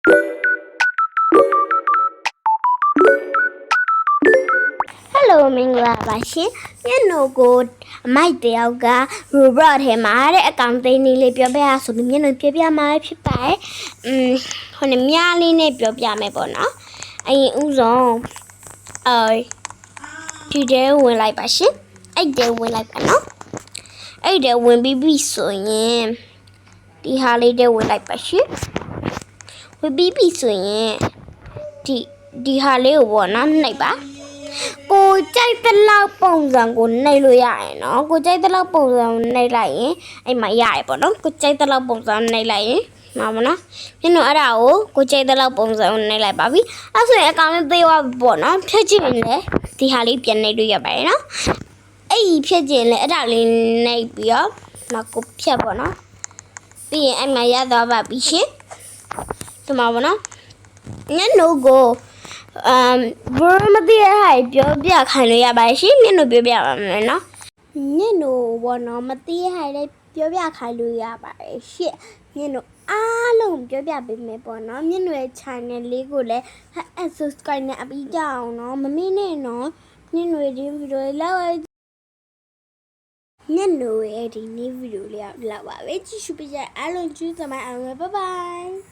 Hello မင်္ဂလာပါရှင်မျက်နှာကိုအမိုက်တယောက်က robot ထဲမှာတဲ့အကောင့်သိန်းလေးပြောပြရဆိုပြီးမျက်နှာပြပြမှာဖြစ်ပါတယ်ဟိုမြားလေးနဲ့ပြောပြမယ်ပေါ့နော်အရင်ဥဆုံးဒီတဲဝင်လိုက်ပါရှင်အဲ့တဲဝင်လိုက်ပါနော်အဲ့တဲဝင်ပြီးပြီဆိုရင်ဒီဟာလေးတဲဝင်လိုက်ပါရှင်ဝင်ပြီးပြီဆိုရင်ဒီဟာလေးကိုပေါ့နော်နှိပ်ပါကိုကြိုက်တဲ့လောက်ပုံစံကိုနှိပ်လို့ရရင်နော်ကိုကြိုက်တဲ့လောက်ပုံစံကိုနှိပ်လိုက်ရင်အဲ့မှာရရပေါ့နော်ကိုကြိုက်တဲ့လောက်ပုံစံနှိပ်လိုက်ရင်မှာမနော်ညနေအဲ့ဒါကိုကြိုက်တဲ့လောက်ပုံစံကိုနှိပ်လိုက်ပါပြီအဲ့ဆိုရင်အကောင်လေးသေးသွားပြီပေါ့နော်ဖြတ်ကြည့်ရင်လေဒီဟာလေးပြန်နှိပ်လို့ရပါတယ်နော်အဲ့ဒီဖြတ်ကြည့်ရင်လေအဲ့ဒါလေးနှိပ်ပြီးတော့နောက်ကိုဖြတ်ပေါ့နော်ပြီးရင်အဲ့မှာရသွားပါပြီရှင်ဒီမှာပေါ့နော်ညနေကိုဘာမသိရဟိုင်ပြောပြခိုင်းလို့ရပါရှင်မျက်နှာပြောပြပါမယ်နော်မျက်နှာဘောနော်မသိရဟိုင်လည်းပြောပြခိုင်းလို့ရပါတယ်ရှင့်မျက်နှာအားလုံးပြောပြပေးမယ်ပေါ့နော်မျက်နှာရဲ့ channel လေးကိုလည်း subscribe နဲ့အပြီးကြအောင်နော်မမေ့နဲ့နော်မျက်နှာဒီဗီဒီယိုလောက်မျက်နှာရဲ့ဒီနေ့ဗီဒီယိုလေးလောက်ပါပဲကြည့်ရှုပေးကြအားလုံးကျေးဇူးတင်ပါတယ် bye bye